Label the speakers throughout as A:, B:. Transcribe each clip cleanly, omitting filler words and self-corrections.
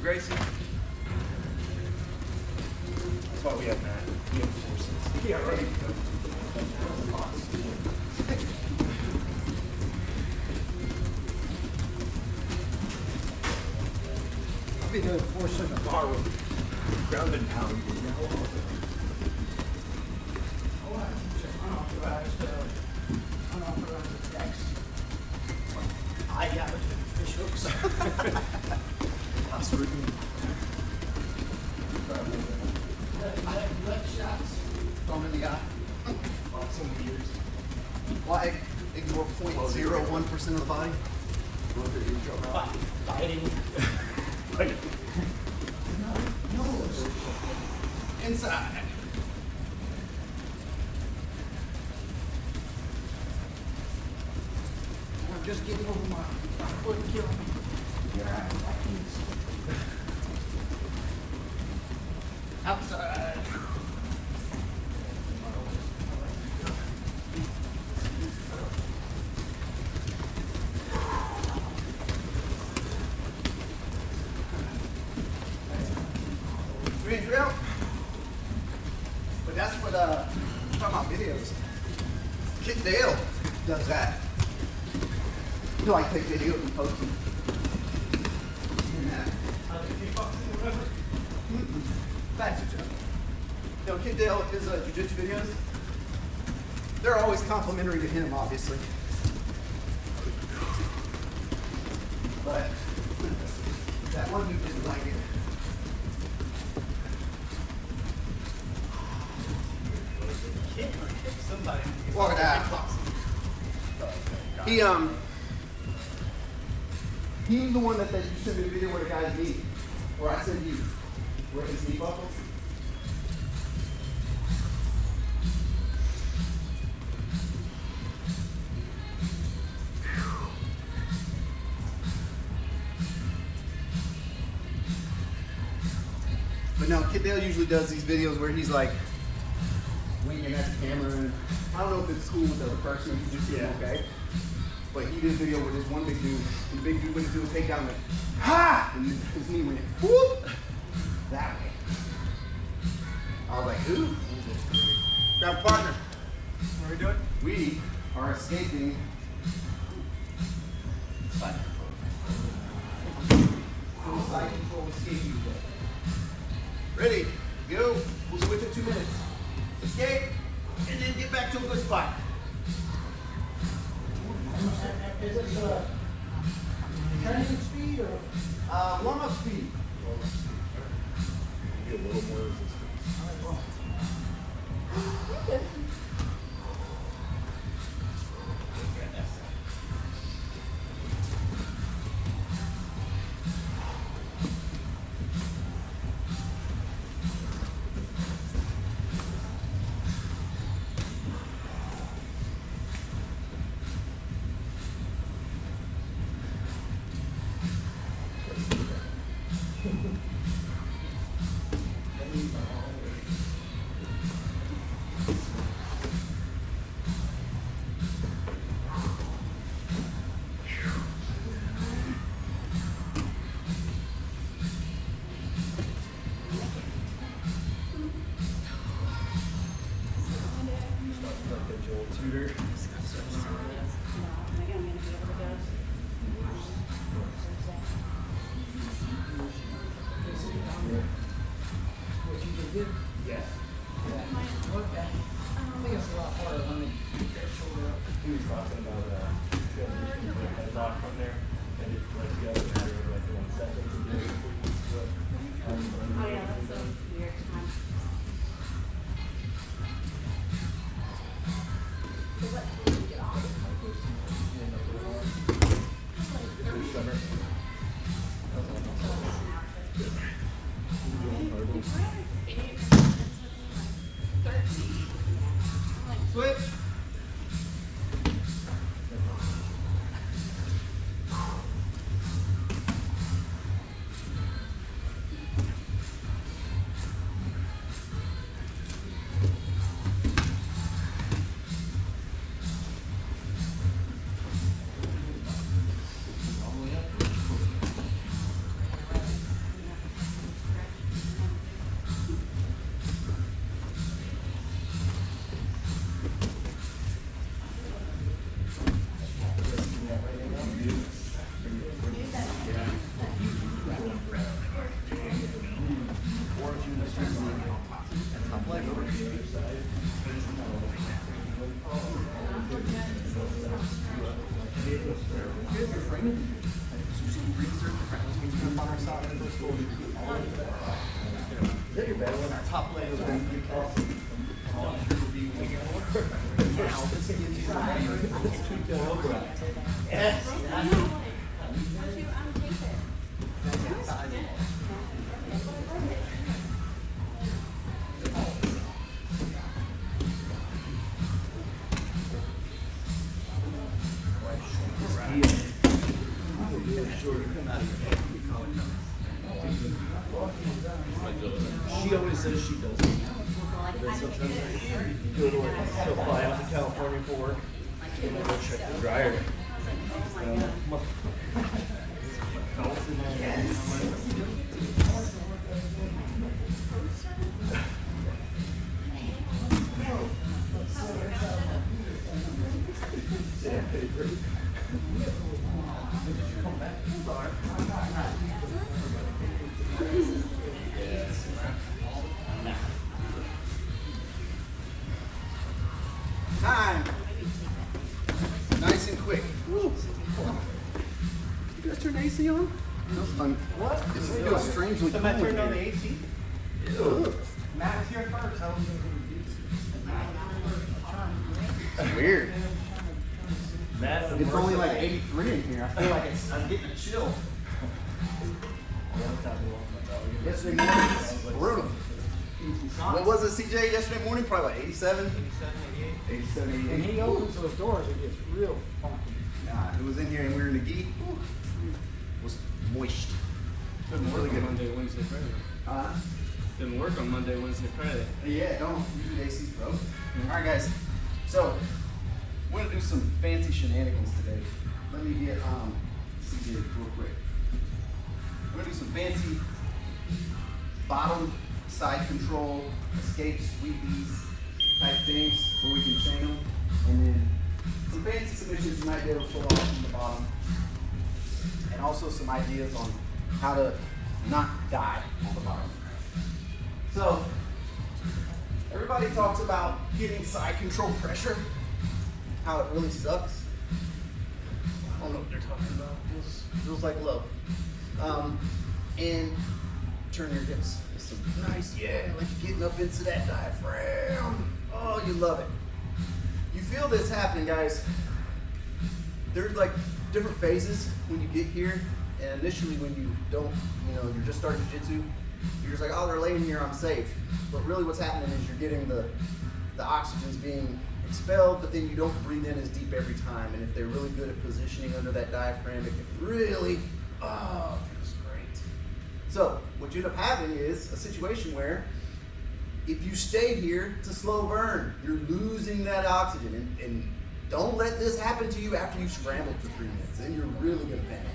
A: Gracie. That's why we have Matt. We have forces. Yeah, right.
B: I'll be doing force in the bar room.
A: Ground and pound.
B: Unauthorized attacks. I got fish hooks.
A: House routine.
B: Leg shots. Thumb in the eye.
A: Some years.
B: Why ignore 0.01% of the body? Fighting. Nose. Inside. I'm just getting over my foot and killing me. Yeah, outside. Ready to drill? But that's what talking about videos. Kit Dale does that. You know, I take videos and post them. That's a joke. You know, Kit Dale, his jiu-jitsu videos, they're always complimentary to him, obviously. But that one dude didn't like it. Walk it out. He's the one that you sent me a video where the guy's knee, where I send you, where his knee buckles. But no, Kit Dale usually does these videos where he's like winking at the camera, and I don't know if it's cool with the other person, he just okay. But he did a video with this one big dude, and the big dude went to do a takedown, like, ha! And his knee went, whoop! That way. I was like, who? Grab a partner.
A: What are we doing?
B: We are escaping. Side control escaping. Ready, go. We'll switch in 2 minutes. Escape, and then get back to a good spot. Is this training speed or warm-up speed?
A: Get a little more resistance. Tutor.
B: What you just did?
A: Yeah.
B: Okay. I think it's a lot harder when they keep that shoulder up.
A: He was talking about transition to a headlock from there, and it like the other matter of like 1 second to do it.
C: Oh yeah, that's a weird time. So what did you get off?
A: Every summer.
B: Switch. Is that your bed when our top leg was going to be across? Yes. She always says she does. Then sometimes I go to work. She'll fly out to California for work. And then go check the dryer. Time. Nice and quick. Woo. You guys turn the AC on? What? This feels strangely cool.
D: I turned on the AC.
B: Ew.
D: Matt was here first. I was
B: That's weird.
A: Matt,
B: It's only like 83 in here. I feel like I'm getting a chill. Yesterday morning was brutal. What was it, CJ? Yesterday morning, probably like 87? 87, 88.
D: When he opens those doors, it gets real funky.
B: Nah, it was in here and we were in the gi. It was moist.
E: Didn't work
B: Really
E: on
B: good.
E: Monday, Wednesday, Friday.
B: Uh,
E: Didn't work on Monday, Wednesday, Friday.
B: yeah, don't use the AC, bro. Alright, guys. So, we're gonna do some fancy shenanigans today. Let me get CJ real quick. We're gonna do some fancy bottom side control, escape sweepies type things where we can chain them. And then some fancy submissions you might be able to pull off from the bottom. And also some ideas on how to not die on the bottom. So, everybody talks about getting side control pressure, how it really sucks. I don't know what they're talking about. Feels like love. And turn your hips. It's some nice, yeah, like you're getting up into that diaphragm. Oh, you love it. You feel this happening, guys. There's like different phases when you get here. And initially when you don't, you're just starting jiu-jitsu, you're just like, oh, they're laying here, I'm safe. But really what's happening is you're getting the oxygen's being expelled, but then you don't breathe in as deep every time. And if they're really good at positioning under that diaphragm, it can really, oh, it feels great. So what you end up having is a situation where if you stay here, it's a slow burn. You're losing that oxygen. And don't let this happen to you after you've scrambled for 3 minutes. Then you're really gonna panic.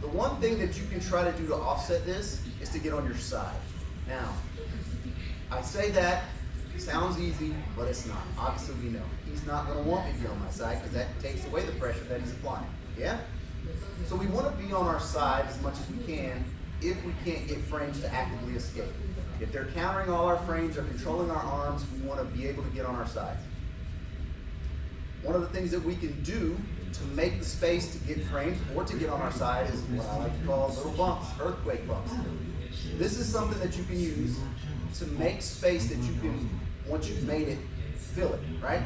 B: The one thing that you can try to do to offset this is to get on your side. Now, I say that, sounds easy, but it's not. Obviously we know. He's not gonna want me to be on my side because that takes away the pressure that he's applying, yeah? So we wanna be on our side as much as we can if we can't get frames to actively escape. If they're countering all our frames or controlling our arms, we wanna be able to get on our sides. One of the things that we can do to make the space to get frames or to get on our side is what I like to call little bumps, earthquake bumps. This is something that you can use to make space that you can, once you've made it, fill it, right?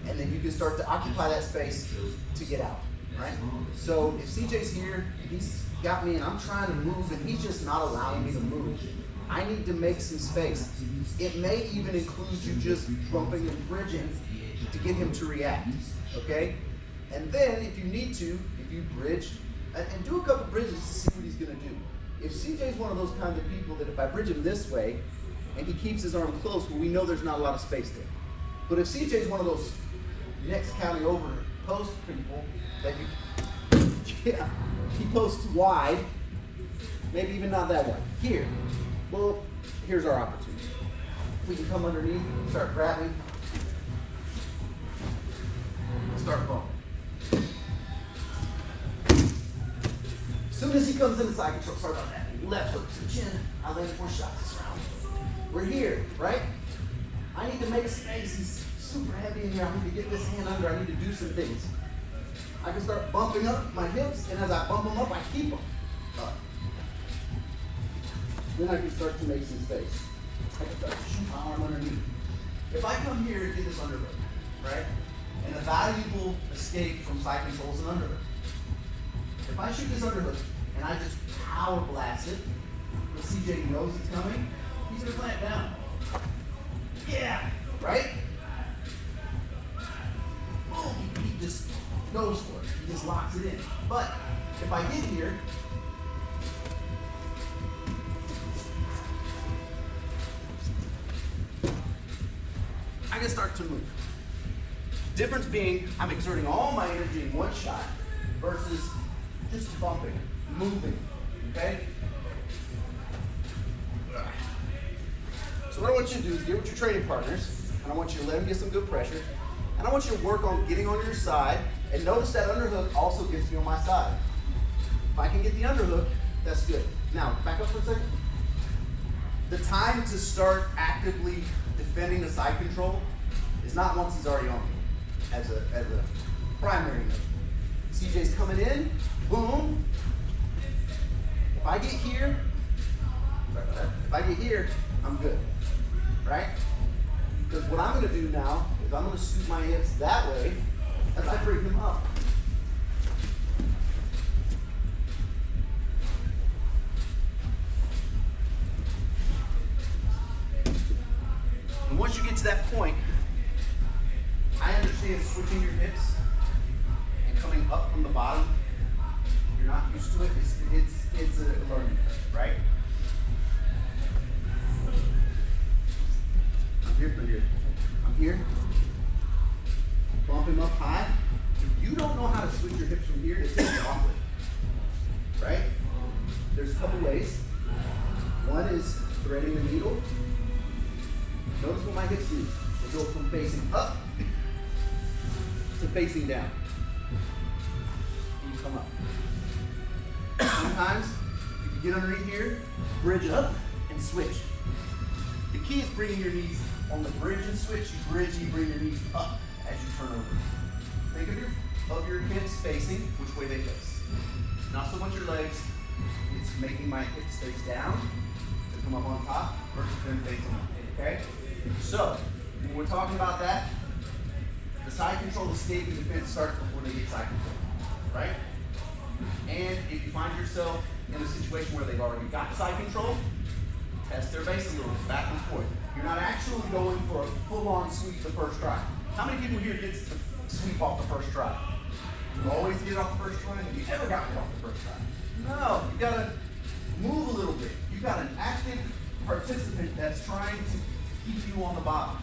B: And then you can start to occupy that space to get out, right? So if CJ's here, he's got me and I'm trying to move and he's just not allowing me to move. I need to make some space. It may even include you just bumping and bridging to get him to react, okay? And then if you need to, if you bridge, and do a couple bridges to see what he's gonna do. If CJ's one of those kinds of people that if I bridge him this way, and he keeps his arm close, well, we know there's not a lot of space there. But if CJ's one of those next counting over post people that yeah, he posts wide, maybe even not that wide. Here, well, here's our opportunity. We can come underneath, start grabbing, start bumping. As soon as he comes in the side control, start on that. Left hook to the chin. I land 4 shots this round. We're here, right? I need to make space. He's super heavy in here. I need to get this hand under. I need to do some things. I can start bumping up my hips, and as I bump them up, I keep them up. Then I can start to make some space. I can start to shoot my arm underneath. If I come here and get this underhook, right? And a valuable escape from side control is an underhook. If I shoot this underhook and I just power blast it, the CJ knows it's coming, he's gonna clamp down. Yeah, right? Boom, he just goes for it. He just locks it in. But if I get here, I can start to move. Difference being, I'm exerting all my energy in one shot versus just bumping, moving, okay? So what I want you to do is get with your training partners, and I want you to let them get some good pressure, and I want you to work on getting on your side, and notice that underhook also gets me on my side. If I can get the underhook, that's good. Now, back up for a second. The time to start actively defending the side control is not once he's already on me as a primary note. CJ's coming in, boom. If I get here, I'm good, right? Because what I'm gonna do now is I'm gonna scoop my hips that way as I bring them up. And once you get to that point, I understand switching your hips and coming up from the bottom. You're not used to it. It's a learning curve, right? I'm here. Bump him up high. If you don't know how to switch your hips from here, it's gonna be awkward, right? There's a couple ways. One is threading the needle. Notice what my hips do. They go from facing up to facing down. And you come up. Sometimes you can get underneath here, bridge up, and switch. The key is bringing your knees on the bridge and switch. You bridge, you bring your knees up as you turn over. Think of your hips facing which way they face. Not so much your legs. It's making my hips face down to come up on top versus them facing up. Okay? So, when we're talking about that, the side control escape and defense starts before they get side control, right? And if you find yourself in a situation where they've already got side control, test their base a little bit, back and forth. You're not actually going for a full-on sweep the first try. How many people here gets to sweep off the first try? You always get it off the first try? Have you ever gotten it off the first try? No, you gotta move a little bit. You've got an active participant that's trying to keep you on the bottom.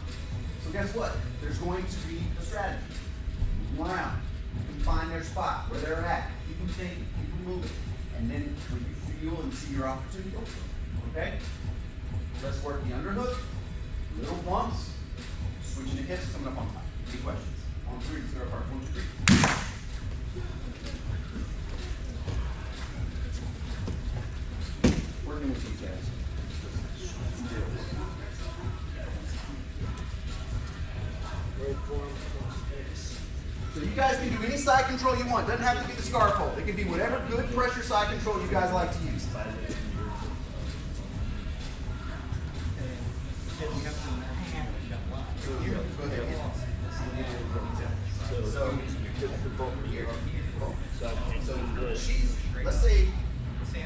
B: So guess what? There's going to be a strategy. Move them around. You can find their spot, where they're at. Keep them thinking, keep them moving. And then when you feel and see your opportunity, go for it. Okay? Let's work the underhook. Little bumps. Switching the hips, coming up on top. Any questions? On three, let's get our part. 1, 2, 3. Working with these guys. So you guys can do any side control you want. Doesn't have to be the scarf hold. It can be whatever good pressure side control you guys like to use. So she's, let's say, so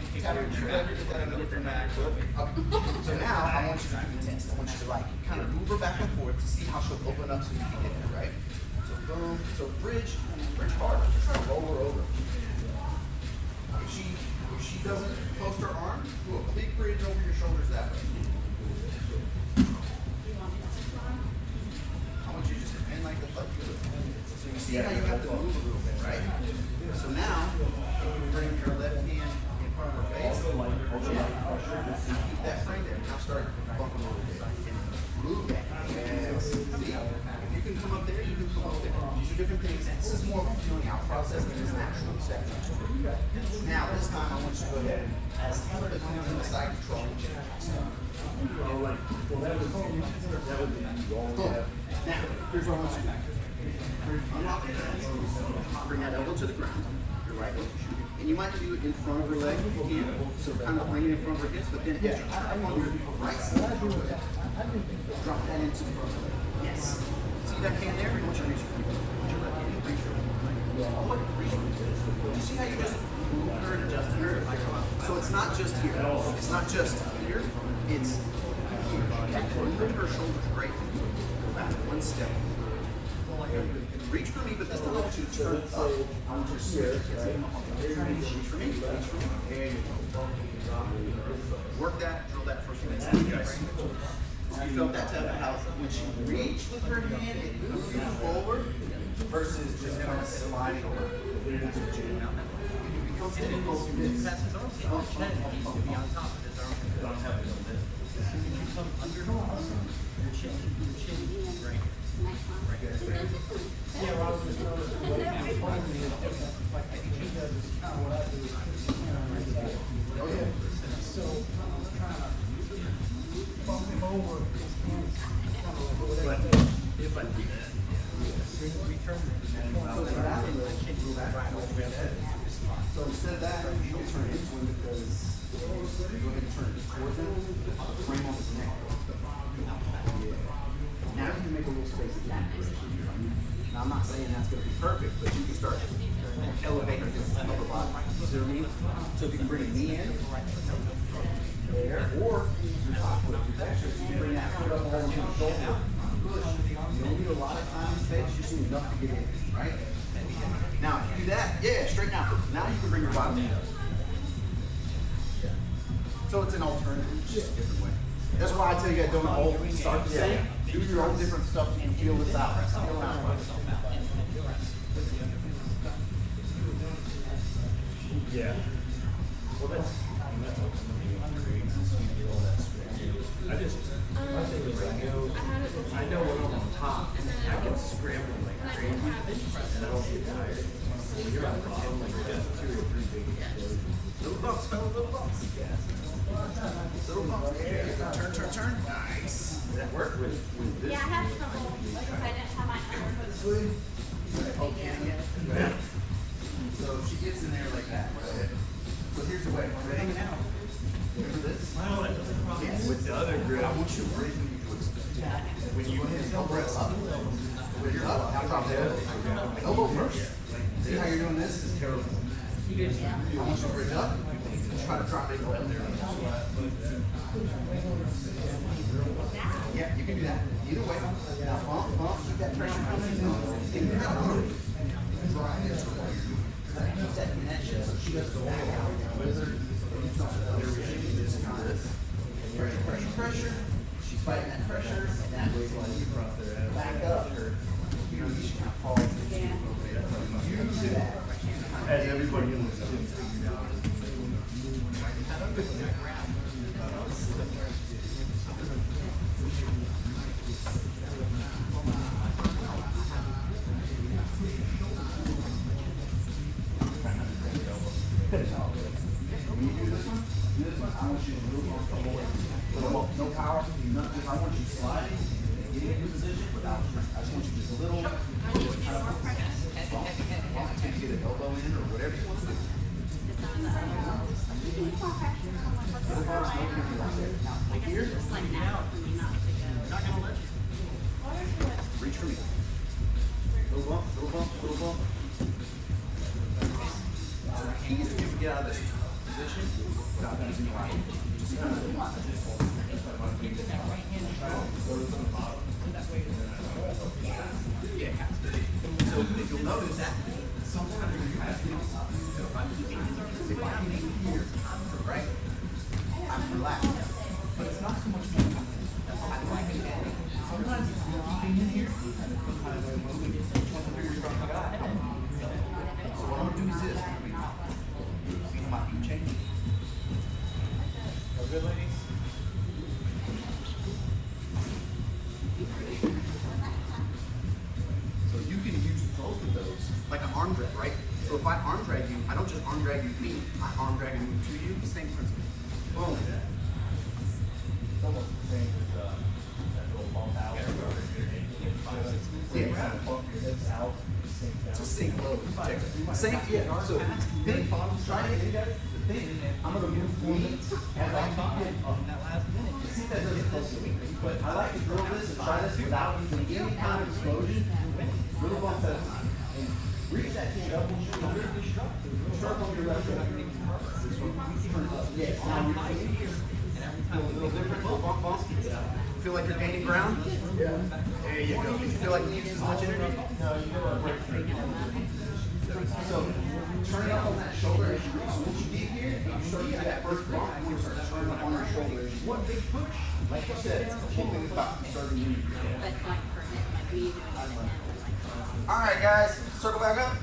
B: now I want you to do the test. I want you to like kind of move her back and forth to see how she'll open up so you can get there, right? So boom, so bridge hard. Just try to roll her over. If she doesn't post her arm, do a big bridge over your shoulders that way. I want you to just bend like the fuck you. So you see how you have to move a little bit, right? So now, if you bring your left hand in front of her face, now keep that frame there. Now start bumping a little bit. Move. Yes. See? If you can come up there, you can come up there. These are different things. This is more of a feeling out process than an actual step. Now, this time I want you to go ahead and as Taylor comes in the side control. Cool. Now, here's what I want you to do. Unlock your hands. Bring that elbow to the ground. Your right elbow should be And you might do it in front of her leg if you can. So kind of bring it in front of her hips, but then as you try on your right side, drop that into the front. Yes. See that hand there? I want you to reach for it. I want your left hand to reach for it. Oh, look, reach for it. You see how you just move her and adjust her? So it's not just here. It's not just here. It's here. Put her shoulders right. Go back one step. Reach for me, but this time I want you to turn up. I want you to switch. Reach for me. Reach for me. There you go. Work that, drill that for a few minutes. You guys. You felt that tap of how when she reached with her hand, it moved you forward versus just kind of sliding over. That's what you do now. It becomes difficult to do this. Come under your chin, right.
D: Yeah, well, I was just noticing the way he's holding me is different. Like, he does is kind of what I do.
B: Oh, yeah.
D: So, I'm trying to bump him over. His hands kind of like over there.
E: If I do that, we turn
B: So instead of that, you can turn into him because go ahead and turn it towards him. Frame on his neck. Yeah. Now you can make a little space again. Now I'm not saying that's going to be perfect, but you can start elevating his upper body. You see what I mean? So if you can bring a knee in, there, or your top foot, your back foot, you can bring that foot up along your shoulder. Push. You don't need a lot of time and space, just need enough to get in, right? Now, if you do that, yeah, straighten out. Now you can bring your bottom in. So it's an alternative, it's just a different way. That's why I tell you guys don't all start the same. Do your own different stuff and feel this out. Feel it out.
A: Yeah. Well, that's I just, my thing is I know when I'm on top, I can scramble like crazy, and I don't get tired. When you're on the bottom, like just 2 or 3 big explosions.
B: Little bumps, fellow, little bumps. Little bumps. Turn. Nice. Did that work with this?
C: Yeah, I had trouble, like if I didn't have my arm.
B: Okay. So she gets in there like that. So here's the way. Ready? Remember this? Yes.
A: With the other grip,
B: I want you to breathe when you do it. When you press up, when you're up, now drop the elbow. Elbow first. See how you're doing this? Is terrible. I want you to bridge up. Try to drop it. Yeah, you can do that. Either way. Now bump, keep that pressure coming in. And you're not moving. Try it. Keep that connection so she doesn't back out. Pressure. She's fighting that pressure, and that way back up. You know, you should kind of fall into the tube a little bit. You do that.
A: as everybody in this gets figured out.
B: When you do this one, I want you to move on the whole way. No power, nothing. I want you sliding, getting into position without strength. I just want you just a little, just kind of bump until you get an elbow in or whatever you want to do. Now, here, not gonna let you. Reach for me. Little bump, little bump, little bump. So the key is to get out of this position without using your right. Just kind of yeah. So if you'll notice that sometimes you have to so if I'm keeping here, right? I'm relaxed. But it's not so much fun. I like it. Sometimes it's keeping in here, and then sometimes I'm moving it. Once I figure you're going to go. So what I'm gonna do is this. See my feet changing.
A: Good, ladies?
B: So you can use both of those, like an arm drag, right? So if I arm drag you, I don't just arm drag you to me, I arm drag you to you, same principle. Boom.
A: It's almost the same as that little bump out.
B: Yeah.
A: Bump your hips out, sink down.
B: It's a sync load. Same, yeah. So think, try to get the thing. I'm gonna move weights as I keep it up.
E: In that last minute.
B: See if that does it close to me. But I like to drill this and try this without using any kind of explosion. Little bumps at a time. And reach that hand up and shoulder. Sharp on your left shoulder. Turn it up. Yes, now you're facing here. A little different. Bump, bump, bump. Feel like you're gaining ground? Yeah. There you go. You feel like you use as much energy? No, you gotta break through. So, turn it up on that shoulder as you reach. So once you get here, you start to get that first bump, and you start turning up on your shoulder. One big push. Like you said, one thing about starting to move.
C: But like for him, like we do it and then like.
B: All right, guys, circle back up.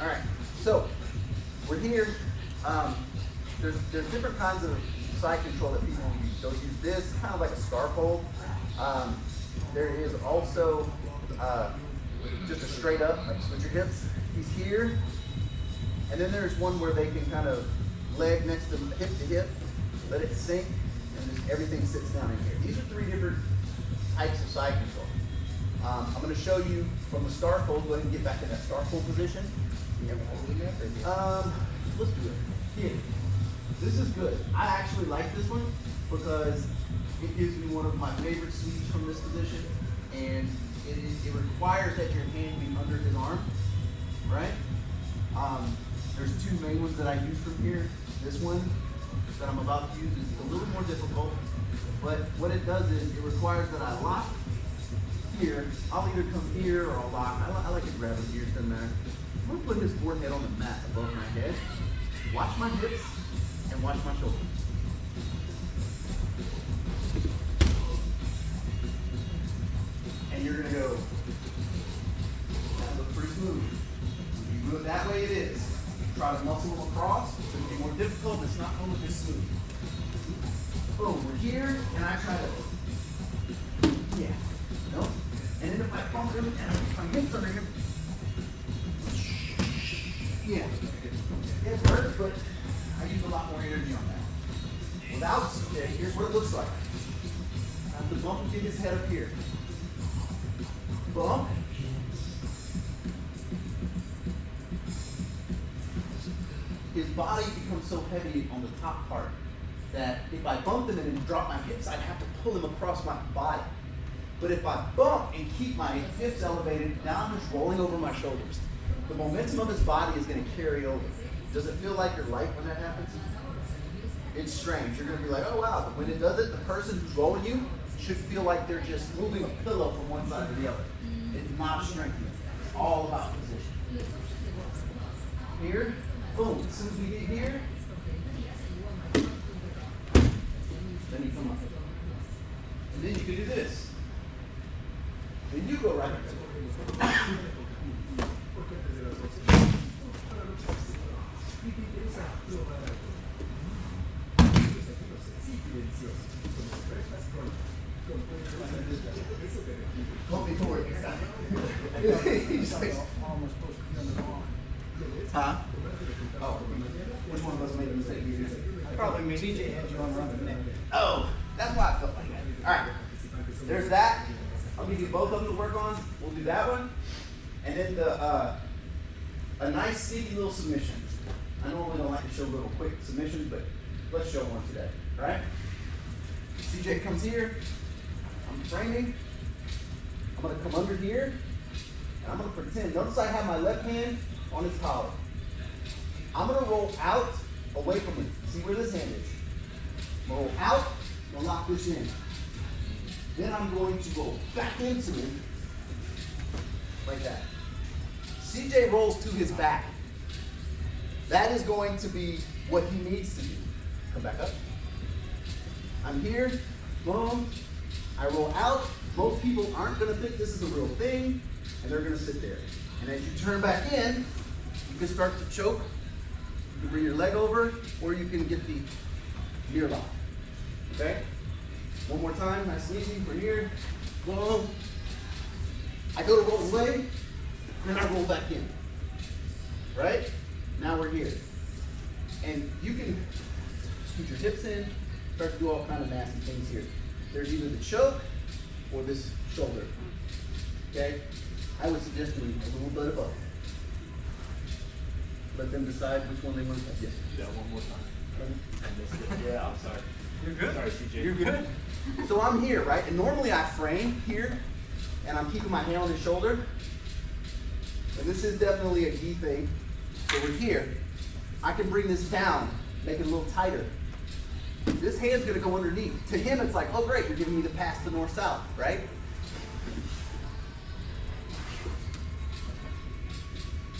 B: All right, so we're here. There's different kinds of side control that people use. They'll use this, kind of like a scarf hold. There is also just a straight up, like switch your hips. He's here. And then there's one where they can kind of leg next to hip, let it sink, and just everything sits down in here. These are three different types of side control. I'm going to show you from the scarf hold. Go ahead and get back to that scarf hold position. Let's do it. Here. This is good. I actually like this one because it gives me one of my favorite sweeps from this position, and it requires that your hand be under his arm, right? There's two main ones that I use from here. This one that I'm about to use is a little more difficult, but what it does is it requires that I lock here. I'll either come here or I'll lock. I like to grab it here, it doesn't matter. I'm gonna put his forehead on the mat above my head. Watch my hips and watch my shoulders. And you're gonna go, that looks pretty smooth. You do it that way, it is. Try to muscle them across, it's gonna be more difficult, it's not gonna look as smooth. Boom, we're here, and I try to, yeah, nope. And then if I bump him and I put my hips under him, yeah, it hurts, but I use a lot more energy on that. Without CJ, here's what it looks like. I have to bump and get his head up here. Bump. His body becomes so heavy on the top part that if I bumped him and then drop my hips, I'd have to pull him across my body. But if I bump and keep my hips elevated, now I'm just rolling over my shoulders. The momentum of his body is going to carry over. Does it feel like you're light when that happens? It's strange. You're going to be like, oh wow. But when it does it, the person who's rolling you should feel like they're just moving a pillow from one side to the other. It's not strengthening. It's all about position. Here, boom. As soon as we get here, then you come up. And then you can do this. Then you go right up to it. Pump me forward next time. He's like,
D: Almost supposed to be on the arm.
B: huh? Oh, which one of us made a mistake here?
D: Probably me. TJ had you on the other neck.
B: Oh, that's why I felt like that. All right, there's that. I'll give you both of them to work on. We'll do that one, and then the a nice sneaky little submission. I normally don't like to show little quick submissions, but let's show one today. All right? CJ comes here. I'm framing. I'm gonna come under here, and I'm gonna pretend. Notice I have my left hand on his collar. I'm gonna roll out away from him. See where this hand is? I'm gonna roll out, I'm gonna lock this in. Then I'm going to go back into him, like that. CJ rolls to his back. That is going to be what he needs to do. Come back up. I'm here, boom. I roll out. Most people aren't gonna think this is a real thing, and they're gonna sit there. And as you turn back in, you can start to choke. You can bring your leg over, or you can get the near lock. Okay? One more time, nice and easy. We're here, boom. I go to roll away, then I roll back in. Right? Now we're here. And you can scoot your hips in, start to do all kind of nasty things here. There's either the choke or this shoulder. Okay? I would suggest doing a little bit of both. Let them decide which one they want to yes.
A: Do that one more time. I missed it. Yeah, I'm sorry.
E: You're good.
A: Sorry, CJ.
B: You're good. So I'm here, right? And normally I frame here, and I'm keeping my hand on his shoulder. And this is definitely a key thing. So we're here. I can bring this down, make it a little tighter. This hand's gonna go underneath. To him, it's like, oh great, you're giving me the pass to north-south, right?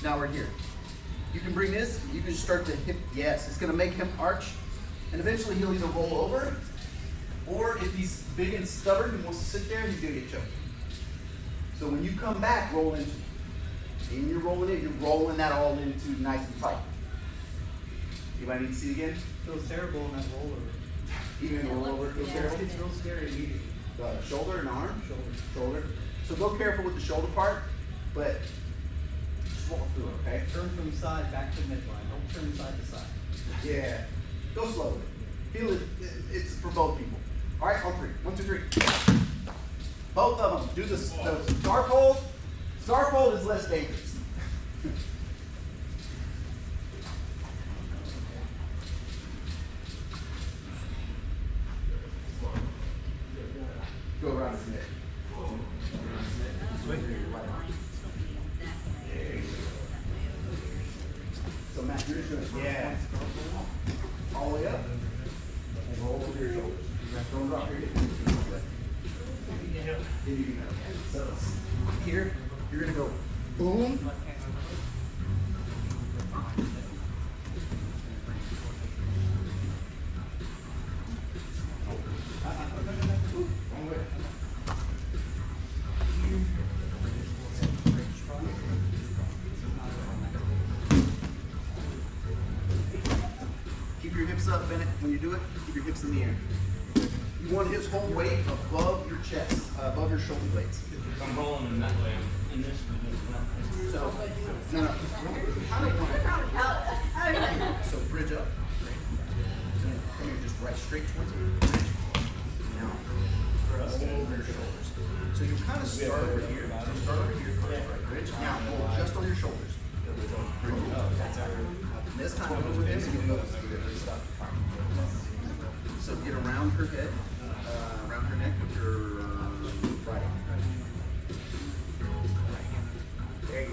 B: Now we're here. You can bring this, you can just start to hip, yes, it's gonna make him arch, and eventually he'll either roll over, or if he's big and stubborn and wants to sit there, he's gonna get choked. So when you come back, roll into, and you're rolling that all into nice and tight. Anybody need to see it again?
D: Feels terrible in that roller.
B: Even in the rollover, feels terrible.
D: It's real scary immediately.
B: Shoulder and arm?
D: Shoulder.
B: Shoulder. So go careful with the shoulder part, but just walk through it, okay?
D: Turn from side back to midline. Don't turn side to side.
B: Yeah. Go slowly. Feel it. It's for both people. All right, on three. 1, 2, 3. Both of them. Do the scarf hold. Scarf hold is less dangerous. Go around his neck. So Matt, you're just gonna all the way up and roll over your shoulders. Don't drop your hips. So here, you're gonna go boom. Wrong way. Keep your hips up, Bennett. When you do it, keep your hips in the air. You want his whole weight above your chest, above your shoulder blades.
A: I'm rolling in that way. In this
B: So, no. So bridge up. Come here, just right straight towards me. Now, roll over your shoulders. So you kind of start over here. So start over here first, right? Bridge. Now, roll just on your shoulders. Bridge up. That's it. And this time, go with this. So get around her head, around her neck with your right arm. There you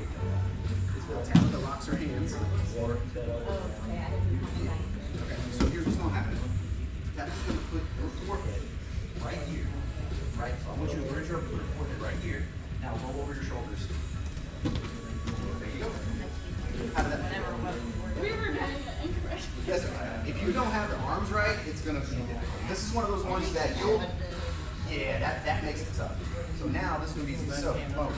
B: go. Tap that locks her hands. Okay, so here's what's going to happen. Tap's going to put her forehead right here. Right? So I want you to bridge her up, put her forehead right here. Now roll over your shoulders. There you go. How did that feel?
C: We were doing it incorrect.
B: Yes, if you don't have the arms right, it's going to be difficult. This is one of those ones that you'll, yeah, that makes it tough. So now this is going to be easy. So, here you go.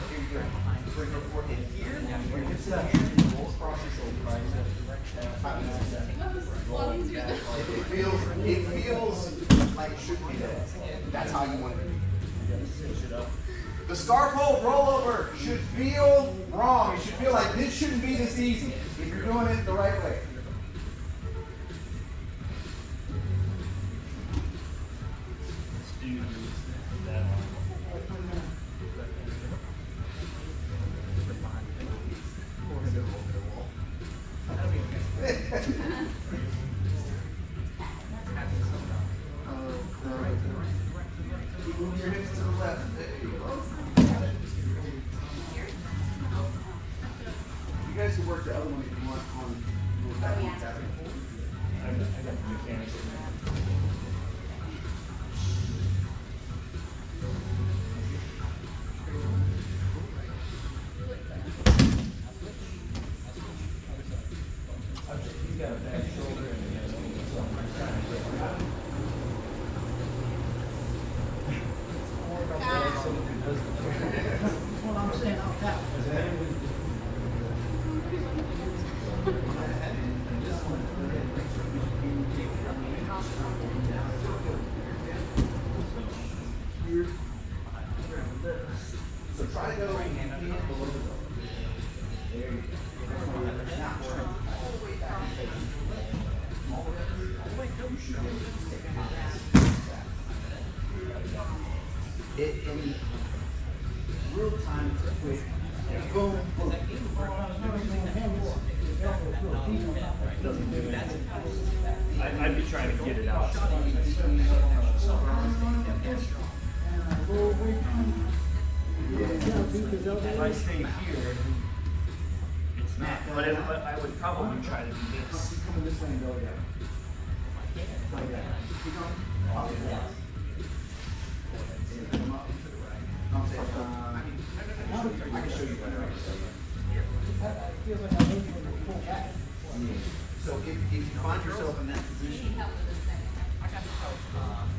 B: Bring your forehead here, bring your hips up here, and roll across your shoulders. It feels like it should be there. That's how you want it to be. The scarf hold rollover should feel wrong. It should feel like this shouldn't be this easy if you're doing it the right way. Move your hips to the left. There you go. You guys can work the other one if you want on your back.
A: I got the mechanics in there. He's got a bad shoulder and he has
D: Well, I'm saying out that way.
B: So try to go below the belt. There you go. Now, all the way back. All the way down. It in real time, it's quick. Boom, boom.
A: I'd be trying to get it out.
B: If
A: I stay here, it's not. But I would probably try to do this.
B: coming this way and go there. Like that. Keep going. Pop it down. Come up. I'm saying, I can show you better. So if you find yourself in that position,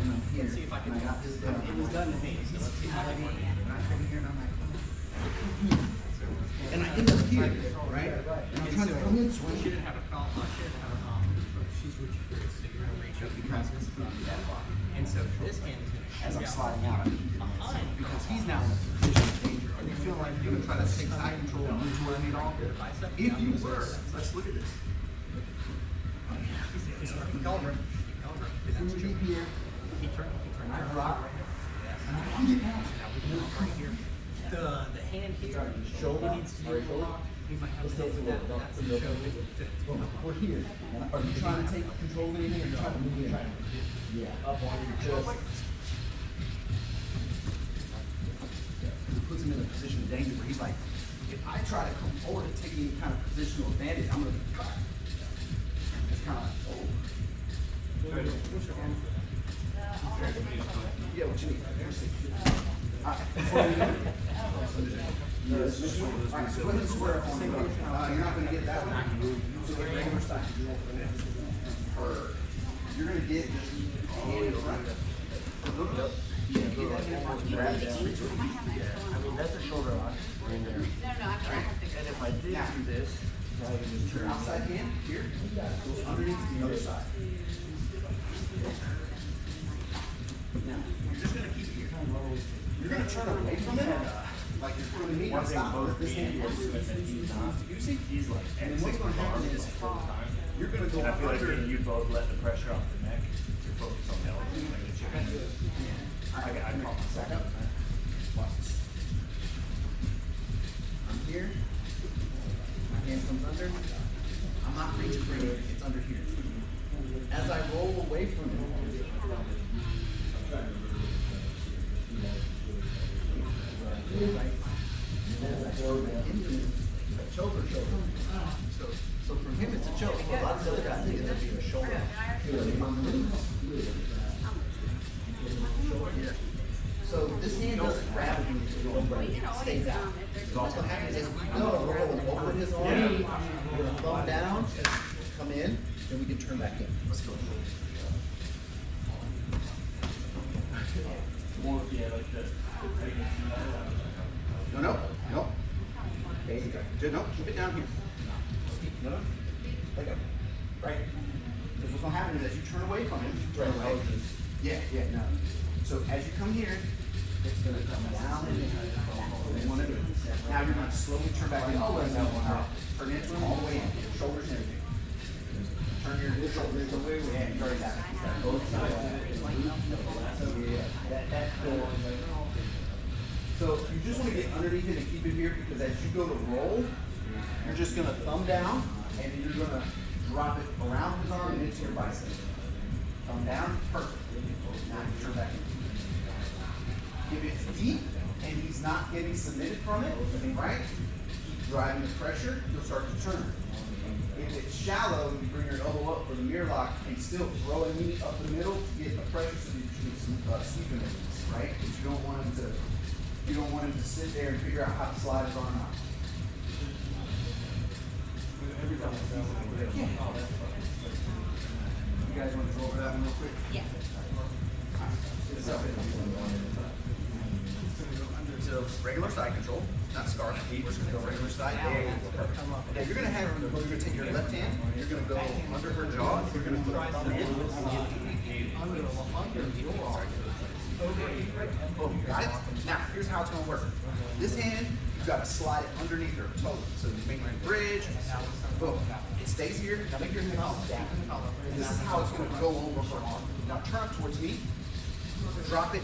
B: and I'm here, and I got this down. It was done to me. So let's see how I get it. And I come here and I'm like, and I end up here, right? And I'm trying to come in swing.
E: She's what you feel, so you're gonna reach up because it's from that block. And so this hand is gonna
B: As I'm
E: shoot out
B: sliding out, because he's now in a position of danger. Are you feeling like you're gonna try to take side control and move towards me at all? If you were, let's look at this. Keep going, bro. When you get here, I drop, and I get down.
E: right here. The hand here, shoulder needs to be locked. He might have to do that. That's the shoulder.
B: We're here. Are you trying to take control of anything or trying to move in? Yeah. Up on your chest. It puts him in a position of danger where he's like, if I try to come forward and take any kind of positional advantage, I'm gonna be cut. It's kind of like, oh. Yeah, what you need? Alright, so go ahead and square up on the road. You're not gonna get that one. So the regular side. You're gonna get this hand in front. Look up. Yeah, get that hand first. Grab it.
A: I mean, that's a shoulder lock right there.
C: No, I have to
A: And if I did do this, I can just turn.
B: Outside hand, here, goes underneath the other side. Now, you're just gonna keep it here. You're gonna turn away from it, like you're pulling me and stop. This hand here. You see?
A: He's like,
B: And then what's gonna happen is, you're gonna go
A: and I feel like
B: under.
A: you both let the pressure off the neck to focus on the elbow. Like it's your hand. I call myself.
B: Back up. Watch this. I'm here. My hand comes under. I'm not reaching for it. It's under here. As I roll away from it, shoulder. So for him it's a choke. For a lot of the other guys, they get to be a shoulder. So this hand doesn't grab him to go but it stays out. So what's gonna happen is we go open his arm, we're gonna thumb down, come in, then we can turn back in. Let's go.
A: More, yeah, like the
B: No. There you go. No, keep it down here. No. Let go. Right. Because what's gonna happen is as you turn away from him, turn away. Yeah, no. So as you come here, it's gonna come down and we want to do it. Now you're gonna slowly turn back in. Turn it all the way in. Shoulders and everything. Turn your shoulders away. Yeah, you already got it. Both sides. So you just want to get underneath it and keep it here because as you go to roll, you're just going to thumb down and then you're going to drop it around his arm and into your bicep. Thumb down, perfect. Now you turn back in. If it's deep and he's not getting submitted from it, right? Keep driving the pressure, you'll start to turn. If it's shallow, you bring your elbow up for the mirror lock and still throw a knee up the middle to get the pressure so you can sleep in it, right? Because you don't want him to sit there and figure out how to slide his arm out. Yeah. You guys want to go over that one real quick?
C: Yeah.
B: So regular side control, not scarf. We're just gonna go regular side. There you go. Now you're gonna take your left hand, you're gonna go under her jaw, you're gonna put a thumb in. Oh, you got it? Now, here's how it's gonna work. This hand, you gotta slide it underneath her toe. So you make a bridge, boom. It stays here, now make your hand up. And this is how it's gonna go over her arm. Now turn towards me, drop it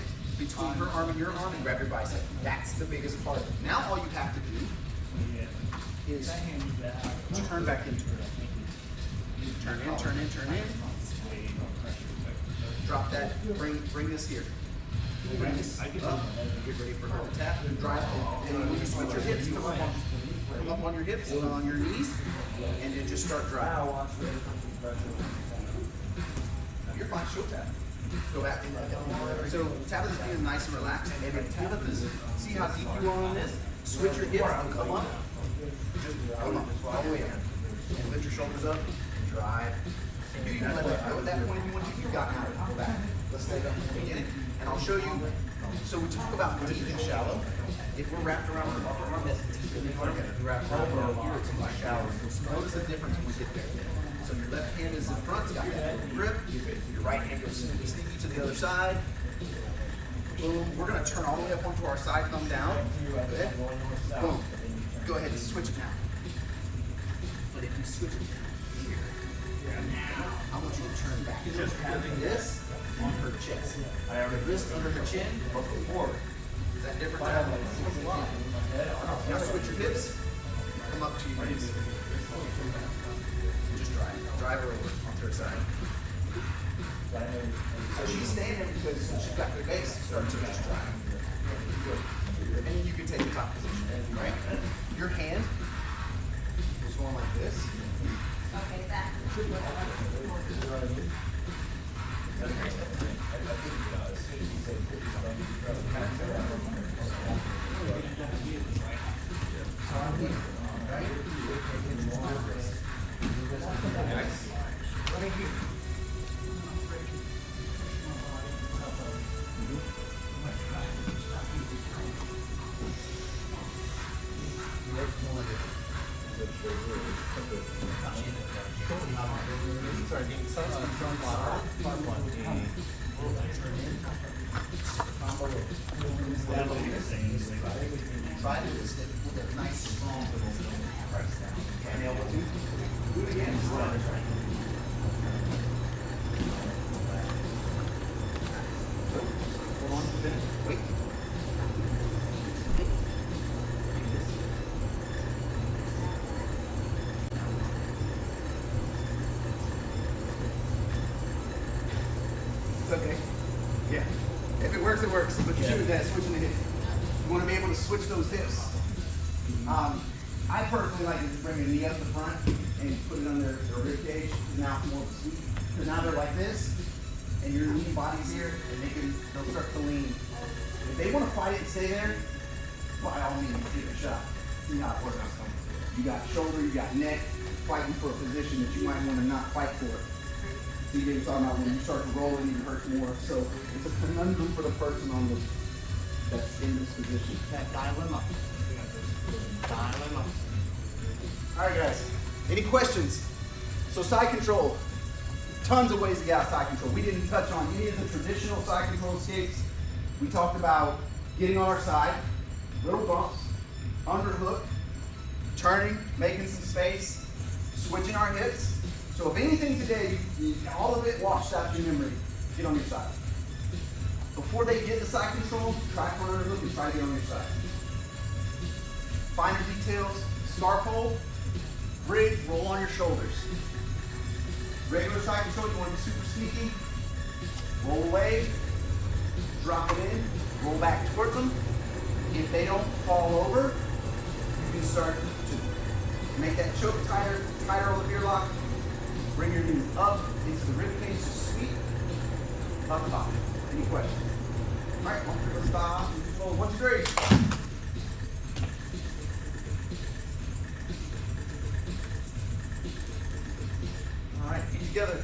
B: between her arm and your arm and grab your bicep. That's the biggest part. Now all you have to do is turn back into her. Turn in, turn in, turn in. Drop that, bring this here. Bring this up, get ready for her to tap and drive. And when you switch your hips, come up on your hips, on your knees, and then just start driving. You're fine, she'll tap. Go back. So tap is being nice and relaxed. And then feel this. See how deep you are on this? Switch your hips and come up. Just come up, all the way down. And lift your shoulders up and drive. You can let that go at that point if you want to. You've gotten out of it. Go back. Let's stay up in the beginning. And I'll show you. So we talk about deep and shallow. If we're wrapped around the upper arm, that's deep. And if we're wrapped around here, it's more shallow. Notice the difference when we get there. So your left hand is in front, it's got that little grip. Your right hand goes sneaky to the other side. Boom. We're going to turn all the way up onto our side, thumb down. Good. Boom. Go ahead and switch it now. But if you switch it here, now I want you to turn back. Just having this on her chest. The wrist under her chin, or forward. Is that different? Now switch your hips. Come up to your knees. Just drive. Drive her over onto her side. So she's standing because she's got good base. Start to just drive. Good. And then you can take the top position. Right? Your hand is going like this.
C: Okay, that.
B: Try to just with a nice strong little press down. And elbow two. Do it again. Hold on, finish. Wait. It's okay. Yeah. If it works, it works. But you should that switching the hip. You want to be able to switch those hips. I personally like to just bring the knee up the front and put it under their rib cage. Now it's more of a sweep. Because now they're like this, and your knee body's here, and they'll start to lean. If they want to fight it and stay there, by all means, give it a shot. See how it works. You got shoulder, you got neck, fighting for a position that you might want to not fight for. See, they were talking about when you start to roll, it even hurts more. So it's a conundrum for the person on the that's in this position. Dial them up. Dial them up. All right, guys. Any questions? So side control. Tons of ways to get out side control. We didn't touch on any of the traditional side control escapes. We talked about getting on our side, little bumps, underhook, turning, making some space, switching our hips. So if anything today, all of it washed out your memory, get on your side. Before they get the side control, try for an underhook and try to get on your side. Finer details, scarf hold, bridge, roll on your shoulders. Regular side control, you want to be super sneaky. Roll away, drop it in, roll back towards them. If they don't fall over, you can start to make that choke tighter on the beer lock. Bring your knees up into the rib cage, sweep, up top. Any questions? All right, let's stop. Control 1, 2, 3. All right, feet together.